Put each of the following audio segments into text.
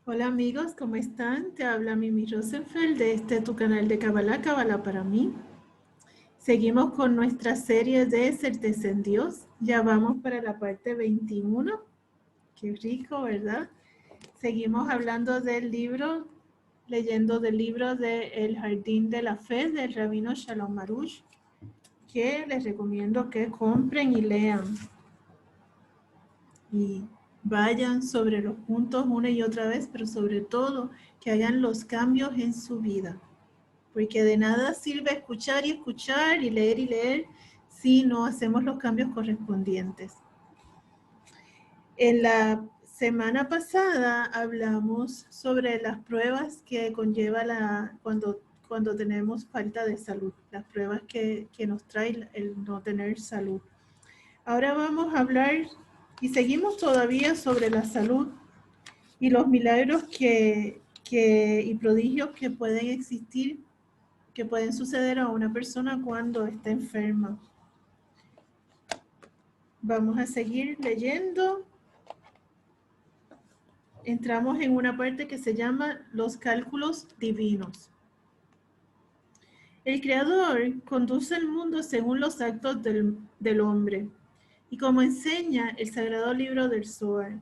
Hola amigos, ¿cómo están? Te habla Mimi Rosenfeld de tu canal de Kabbalah, Kabbalah para mí. Seguimos con nuestra serie de Certeza en Dios. Ya vamos para la parte 21. Qué rico, ¿verdad? Seguimos hablando del libro, leyendo del libro de El Jardín de la Fe del Rabino Shalom Arush, que les recomiendo que compren y lean. Y vayan sobre los puntos una y otra vez, pero sobre todo que hagan los cambios en su vida. Porque de nada sirve escuchar y leer si no hacemos los cambios correspondientes. En la semana pasada hablamos sobre las pruebas que conlleva cuando tenemos falta de salud, las pruebas que nos trae el no tener salud. Ahora vamos a hablar y seguimos todavía sobre la salud y los milagros y prodigios que pueden existir, que pueden suceder a una persona cuando está enferma. Vamos a seguir leyendo. Entramos en una parte que se llama los cálculos divinos. El Creador conduce el mundo según los actos del hombre, y como enseña el sagrado libro del Zohar.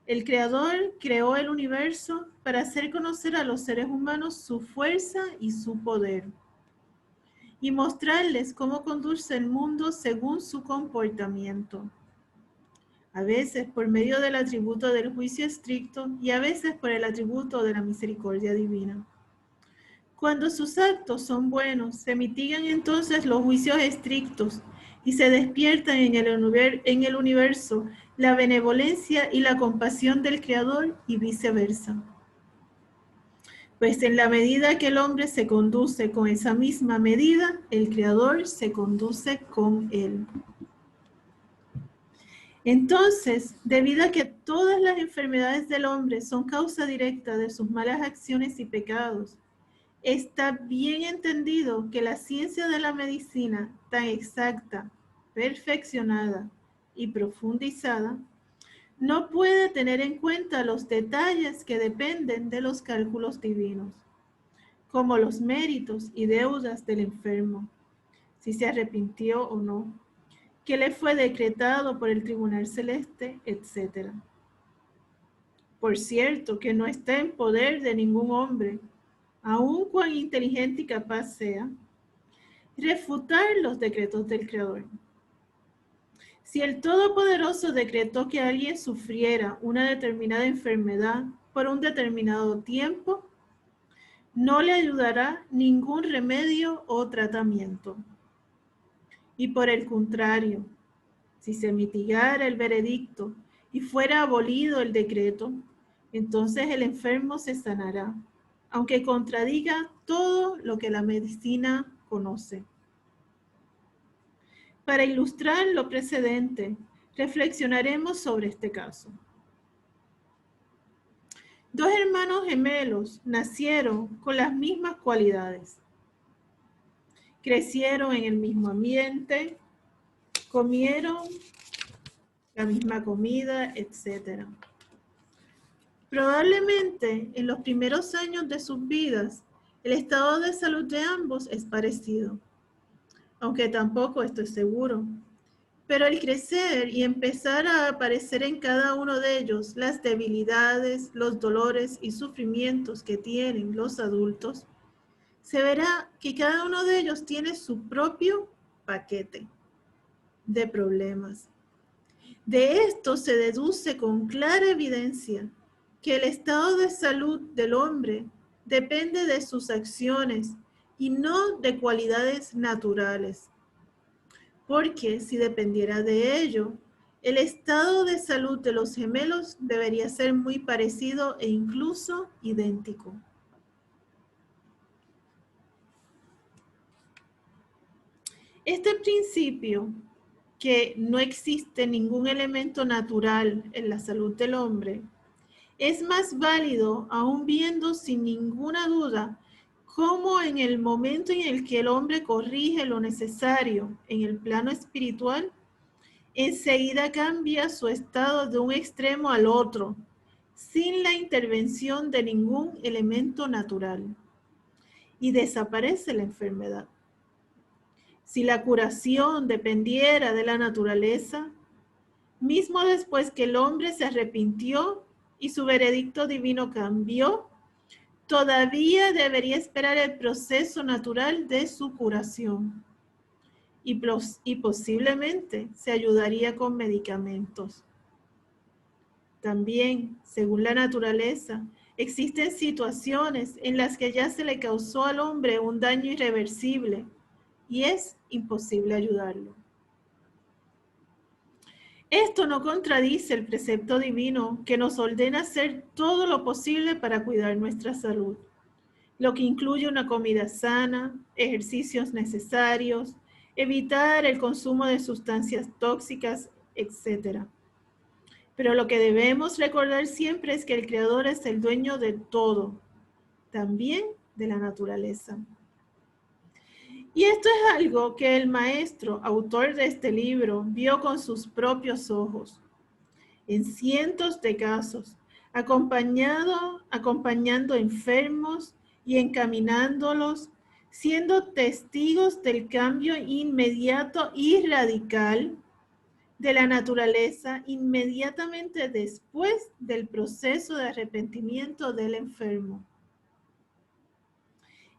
El Creador creó el universo para hacer conocer a los seres humanos su fuerza y su poder, y mostrarles cómo conduce el mundo según su comportamiento. A veces por medio del atributo del juicio estricto y a veces por el atributo de la misericordia divina. Cuando sus actos son buenos, se mitigan entonces los juicios estrictos y se despiertan en el universo la benevolencia y la compasión del Creador y viceversa. Pues en la medida que el hombre se conduce con esa misma medida, el Creador se conduce con él. Entonces, debido a que todas las enfermedades del hombre son causa directa de sus malas acciones y pecados, está bien entendido que la ciencia de la medicina, tan exacta, perfeccionada y profundizada, no puede tener en cuenta los detalles que dependen de los cálculos divinos, como los méritos y deudas del enfermo, si se arrepintió o no, que le fue decretado por el tribunal celeste, etc. Por cierto, que no está en poder de ningún hombre, aun cuán inteligente y capaz sea, refutar los decretos del Creador. Si el Todopoderoso decretó que alguien sufriera una determinada enfermedad por un determinado tiempo, no le ayudará ningún remedio o tratamiento. Y por el contrario, si se mitigara el veredicto y fuera abolido el decreto, entonces el enfermo se sanará, aunque contradiga todo lo que la medicina conoce. Para ilustrar lo precedente, reflexionaremos sobre este caso. Dos hermanos gemelos nacieron con las mismas cualidades. Crecieron en el mismo ambiente, comieron la misma comida, etc. Probablemente en los primeros años de sus vidas, el estado de salud de ambos es parecido, aunque tampoco estoy seguro. Pero al crecer y empezar a aparecer en cada uno de ellos las debilidades, los dolores y sufrimientos que tienen los adultos, se verá que cada uno de ellos tiene su propio paquete de problemas. De esto se deduce con clara evidencia que el estado de salud del hombre depende de sus acciones y no de cualidades naturales. Porque si dependiera de ello, el estado de salud de los gemelos debería ser muy parecido e incluso idéntico. Este principio, que no existe ningún elemento natural en la salud del hombre, es más válido aún viendo sin ninguna duda cómo en el momento en el que el hombre corrige lo necesario en el plano espiritual, enseguida cambia su estado de un extremo al otro, sin la intervención de ningún elemento natural y desaparece la enfermedad. Si la curación dependiera de la naturaleza, mismo después que el hombre se arrepintió y su veredicto divino cambió, todavía debería esperar el proceso natural de su curación y posiblemente se ayudaría con medicamentos. También, según la naturaleza, existen situaciones en las que ya se le causó al hombre un daño irreversible y es imposible ayudarlo. Esto no contradice el precepto divino que nos ordena hacer todo lo posible para cuidar nuestra salud, lo que incluye una comida sana, ejercicios necesarios, evitar el consumo de sustancias tóxicas, etc. Pero lo que debemos recordar siempre es que el Creador es el dueño de todo, también de la naturaleza. Y esto es algo que el maestro, autor de este libro, vio con sus propios ojos, en cientos de casos, acompañando enfermos y encaminándolos, siendo testigos del cambio inmediato y radical de la naturaleza inmediatamente después del proceso de arrepentimiento del enfermo.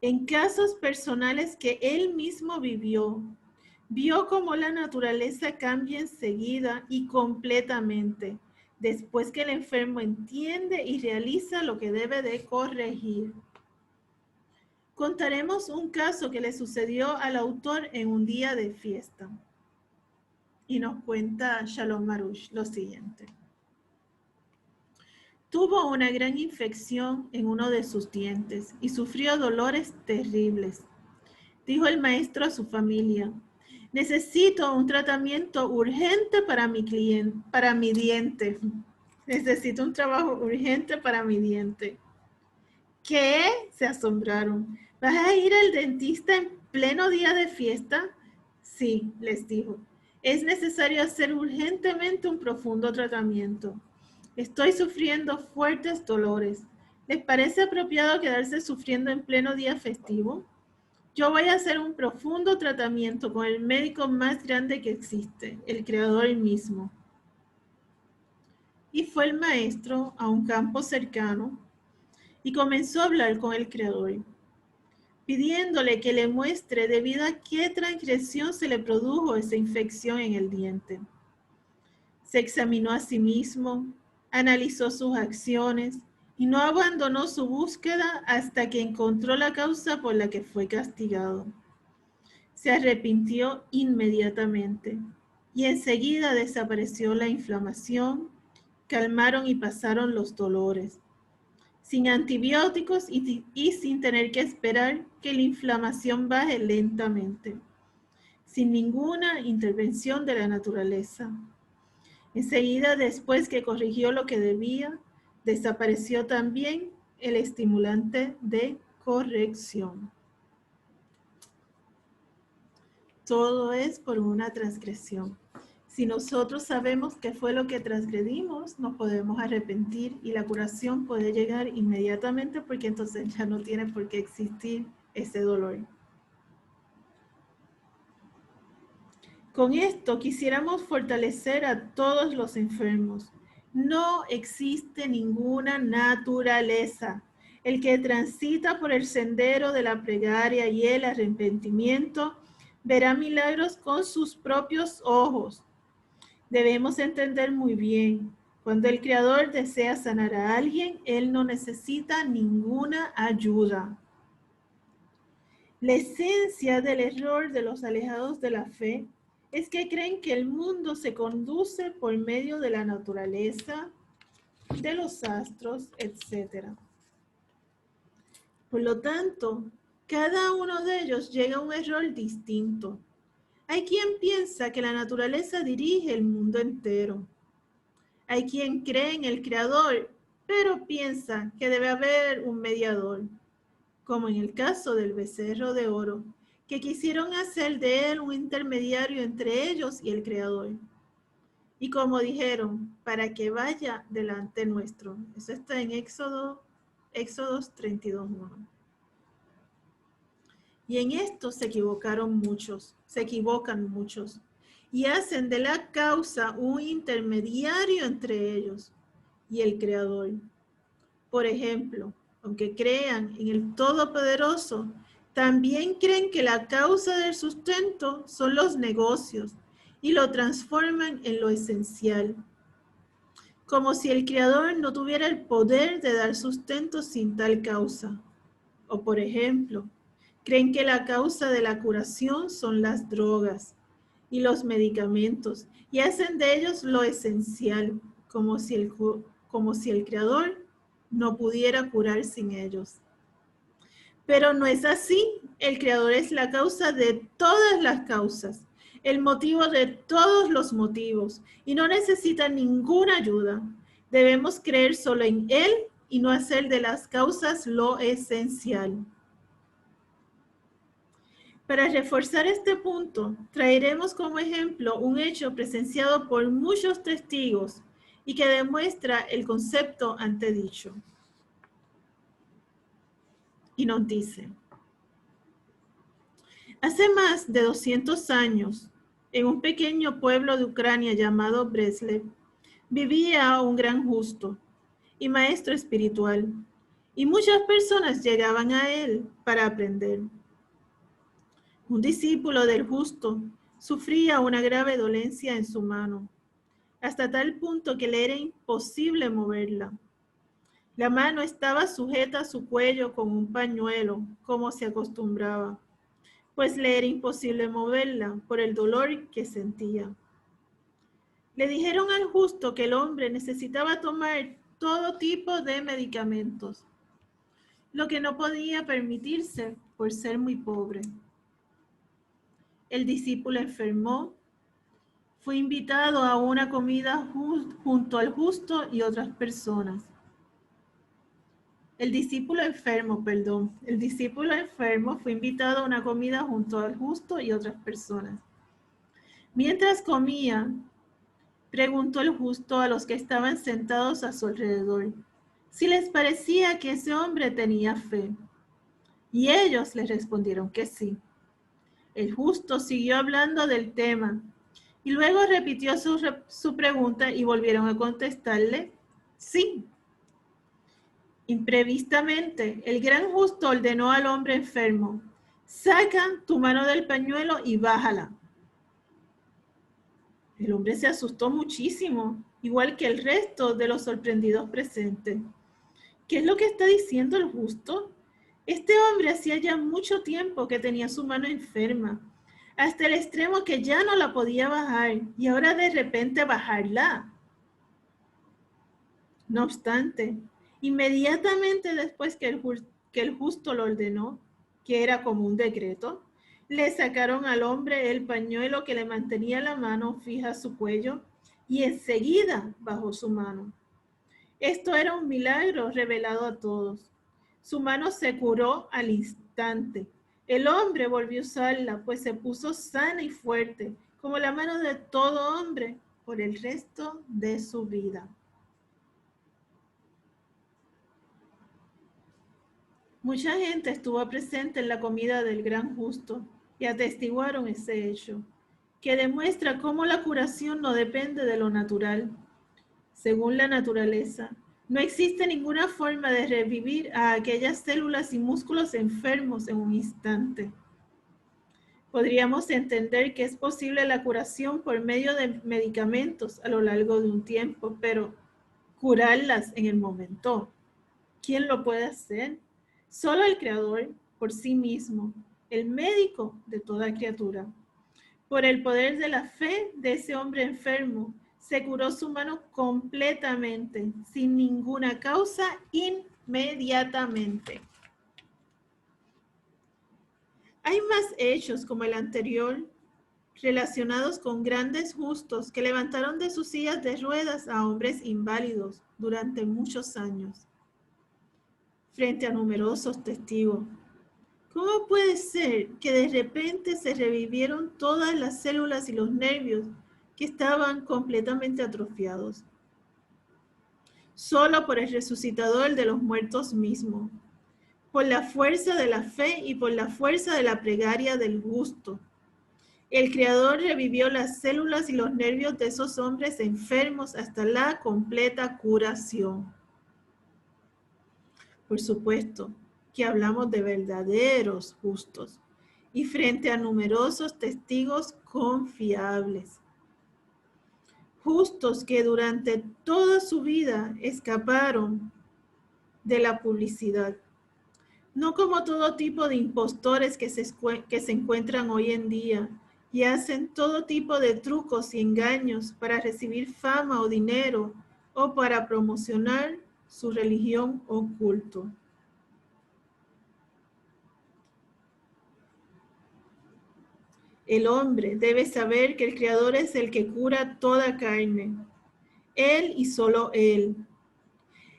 En casos personales que él mismo vivió, vio cómo la naturaleza cambia enseguida y completamente, después que el enfermo entiende y realiza lo que debe de corregir. Contaremos un caso que le sucedió al autor en un día de fiesta. Y nos cuenta Shalom Marush lo siguiente. Tuvo una gran infección en uno de sus dientes y sufrió dolores terribles. Dijo el maestro a su familia: necesito un tratamiento urgente para mi diente. Necesito un trabajo urgente para mi diente. ¿Qué? Se asombraron. ¿Vas a ir al dentista en pleno día de fiesta? Sí, les dijo. Es necesario hacer urgentemente un profundo tratamiento. Estoy sufriendo fuertes dolores. ¿Les parece apropiado quedarse sufriendo en pleno día festivo? Yo voy a hacer un profundo tratamiento con el médico más grande que existe, el Creador mismo. Y fue el maestro a un campo cercano y comenzó a hablar con el Creador, pidiéndole que le muestre debido a qué transgresión se le produjo esa infección en el diente. Se examinó a sí mismo, analizó sus acciones y no abandonó su búsqueda hasta que encontró la causa por la que fue castigado. Se arrepintió inmediatamente y enseguida desapareció la inflamación, calmaron y pasaron los dolores, sin antibióticos y sin tener que esperar que la inflamación baje lentamente, sin ninguna intervención de la naturaleza. Enseguida, después que corrigió lo que debía, desapareció también el estimulante de corrección. Todo es por una transgresión. Si nosotros sabemos qué fue lo que transgredimos, nos podemos arrepentir y la curación puede llegar inmediatamente porque entonces ya no tiene por qué existir ese dolor. Con esto quisiéramos fortalecer a todos los enfermos. No existe ninguna naturaleza. El que transita por el sendero de la plegaria y el arrepentimiento verá milagros con sus propios ojos. Debemos entender muy bien, cuando el Creador desea sanar a alguien, Él no necesita ninguna ayuda. La esencia del error de los alejados de la fe es que creen que el mundo se conduce por medio de la naturaleza, de los astros, etc. Por lo tanto, cada uno de ellos llega a un error distinto. Hay quien piensa que la naturaleza dirige el mundo entero. Hay quien cree en el Creador, pero piensa que debe haber un mediador, como en el caso del becerro de oro, que quisieron hacer de él un intermediario entre ellos y el Creador. Y como dijeron, para que vaya delante nuestro. Eso está en Éxodos 32:1. Y en esto se equivocan muchos, y hacen de la causa un intermediario entre ellos y el Creador. Por ejemplo, aunque crean en el Todopoderoso, también creen que la causa del sustento son los negocios y lo transforman en lo esencial, como si el Creador no tuviera el poder de dar sustento sin tal causa. O por ejemplo, creen que la causa de la curación son las drogas y los medicamentos y hacen de ellos lo esencial, como si el Creador no pudiera curar sin ellos. Pero no es así. El Creador es la causa de todas las causas, el motivo de todos los motivos, y no necesita ninguna ayuda. Debemos creer solo en Él y no hacer de las causas lo esencial. Para reforzar este punto, traeremos como ejemplo un hecho presenciado por muchos testigos y que demuestra el concepto antedicho. Y nos dice: hace más de 200 años, en un pequeño pueblo de Ucrania llamado Breslev, vivía un gran justo y maestro espiritual, y muchas personas llegaban a él para aprender. Un discípulo del justo sufría una grave dolencia en su mano, hasta tal punto que le era imposible moverla. La mano estaba sujeta a su cuello con un pañuelo, como se acostumbraba, pues le era imposible moverla por el dolor que sentía. Le dijeron al justo que el hombre necesitaba tomar todo tipo de medicamentos, lo que no podía permitirse por ser muy pobre. El discípulo enfermó, fue invitado a una comida junto al justo y otras personas. El discípulo enfermo fue invitado a una comida junto al justo y otras personas. Mientras comía, preguntó el justo a los que estaban sentados a su alrededor si les parecía que ese hombre tenía fe. Y ellos le respondieron que sí. El justo siguió hablando del tema y luego repitió su pregunta y volvieron a contestarle sí. Imprevistamente, el gran justo ordenó al hombre enfermo: saca tu mano del pañuelo y bájala. El hombre se asustó muchísimo, igual que el resto de los sorprendidos presentes. ¿Qué es lo que está diciendo el justo? Este hombre hacía ya mucho tiempo que tenía su mano enferma, hasta el extremo que ya no la podía bajar, y ahora de repente bajarla. No obstante, inmediatamente después que el justo lo ordenó, que era como un decreto, le sacaron al hombre el pañuelo que le mantenía la mano fija a su cuello y enseguida bajó su mano. Esto era un milagro revelado a todos. Su mano se curó al instante. El hombre volvió a usarla, pues se puso sana y fuerte, como la mano de todo hombre, por el resto de su vida. Mucha gente estuvo presente en la comida del gran justo y atestiguaron ese hecho, que demuestra cómo la curación no depende de lo natural. Según la naturaleza, no existe ninguna forma de revivir a aquellas células y músculos enfermos en un instante. Podríamos entender que es posible la curación por medio de medicamentos a lo largo de un tiempo, pero curarlas en el momento, ¿quién lo puede hacer? Solo el Creador, por sí mismo, el médico de toda criatura. Por el poder de la fe de ese hombre enfermo, se curó su mano completamente, sin ninguna causa, inmediatamente. Hay más hechos como el anterior, relacionados con grandes justos que levantaron de sus sillas de ruedas a hombres inválidos durante muchos años, frente a numerosos testigos. ¿Cómo puede ser que de repente se revivieron todas las células y los nervios que estaban completamente atrofiados, solo por el resucitador de los muertos mismo, por la fuerza de la fe y por la fuerza de la plegaria del gusto. El Creador revivió las células y los nervios de esos hombres enfermos hasta la completa curación. Por supuesto que hablamos de verdaderos justos y frente a numerosos testigos confiables. Justos que durante toda su vida escaparon de la publicidad. No como todo tipo de impostores que se encuentran hoy en día y hacen todo tipo de trucos y engaños para recibir fama o dinero o para promocionar su religión o culto. El hombre debe saber que el Creador es el que cura toda carne. Él y solo Él.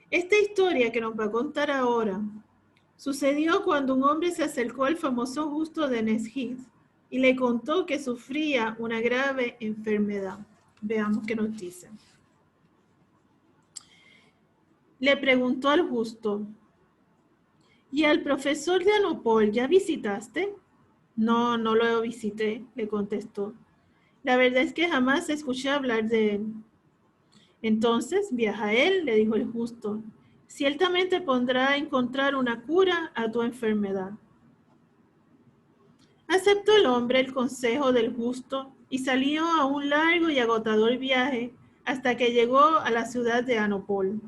Esta historia que nos va a contar ahora sucedió cuando un hombre se acercó al famoso justo de Nesjid y le contó que sufría una grave enfermedad. Veamos qué nos dice. Le preguntó al justo, ¿y al profesor de Anopol ya visitaste? No, no lo visité, le contestó. La verdad es que jamás escuché hablar de él. Entonces viaja a él, le dijo el justo. Ciertamente pondrá a encontrar una cura a tu enfermedad. Aceptó el hombre el consejo del justo y salió a un largo y agotador viaje hasta que llegó a la ciudad de Anopol.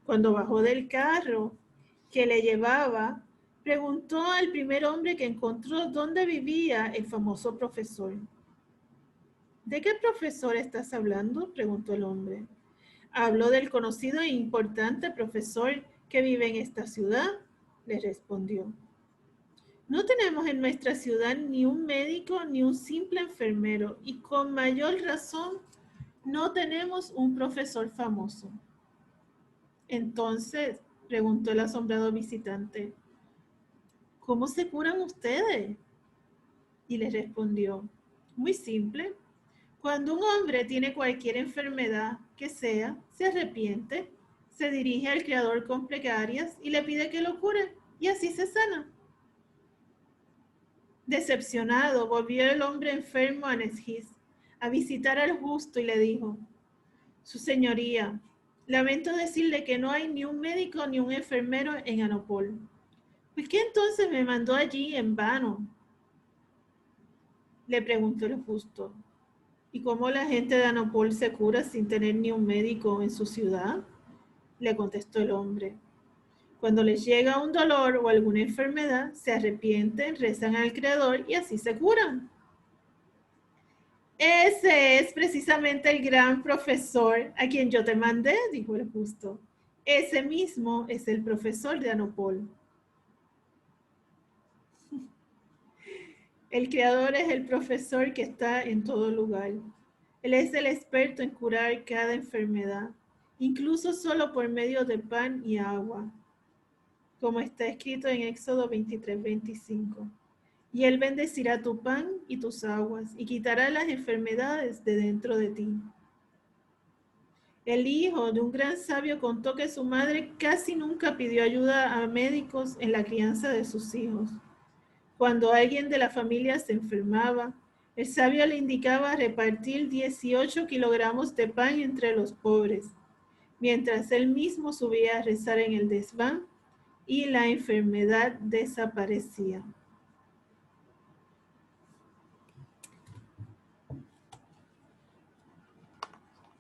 Cuando bajó del carro que le llevaba, preguntó al primer hombre que encontró dónde vivía el famoso profesor. ¿De qué profesor estás hablando?, preguntó el hombre. Hablo del conocido e importante profesor que vive en esta ciudad, le respondió. No tenemos en nuestra ciudad ni un médico ni un simple enfermero y con mayor razón no tenemos un profesor famoso. Entonces, preguntó el asombrado visitante, ¿cómo se curan ustedes? Y le respondió, muy simple. Cuando un hombre tiene cualquier enfermedad que sea, se arrepiente, se dirige al Creador con plegarias y le pide que lo cure, y así se sana. Decepcionado, volvió el hombre enfermo a Nesjid a visitar al justo y le dijo, Su señoría, lamento decirle que no hay ni un médico ni un enfermero en Anopol. ¿Por qué entonces me mandó allí en vano? Le preguntó el justo. ¿Y cómo la gente de Anopol se cura sin tener ni un médico en su ciudad? Le contestó el hombre. Cuando les llega un dolor o alguna enfermedad, se arrepienten, rezan al Creador y así se curan. Ese es precisamente el gran profesor a quien yo te mandé, dijo el justo. Ese mismo es el profesor de Anopol. El Creador es el profesor que está en todo lugar. Él es el experto en curar cada enfermedad, incluso solo por medio de pan y agua, como está escrito en Éxodo 23:25. Y Él bendecirá tu pan y tus aguas y quitará las enfermedades de dentro de ti. El hijo de un gran sabio contó que su madre casi nunca pidió ayuda a médicos en la crianza de sus hijos. Cuando alguien de la familia se enfermaba, el sabio le indicaba repartir 18 kilogramos de pan entre los pobres, mientras él mismo subía a rezar en el desván y la enfermedad desaparecía.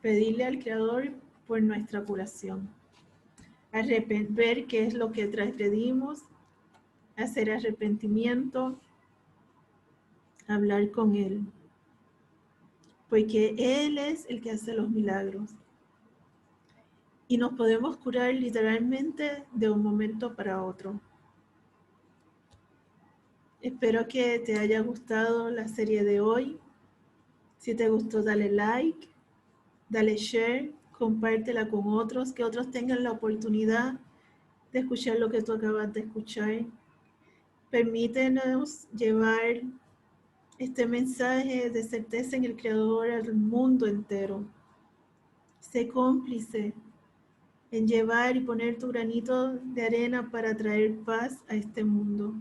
Pedirle al Creador por nuestra curación. Ver qué es lo que transgredimos, hacer arrepentimiento, hablar con Él, porque Él es el que hace los milagros. Y nos podemos curar literalmente de un momento para otro. Espero que te haya gustado la serie de hoy. Si te gustó, dale like, dale share, compártela con otros, que otros tengan la oportunidad de escuchar lo que tú acabas de escuchar. Permítenos llevar este mensaje de certeza en el Creador al mundo entero. Sé cómplice en llevar y poner tu granito de arena para traer paz a este mundo,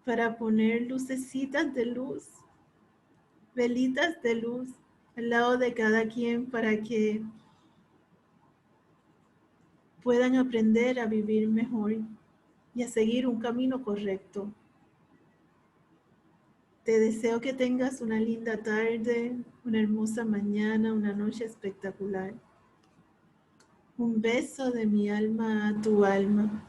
para poner lucecitas de luz, velitas de luz al lado de cada quien para que puedan aprender a vivir mejor y a seguir un camino correcto. Te deseo que tengas una linda tarde, una hermosa mañana, una noche espectacular. Un beso de mi alma a tu alma.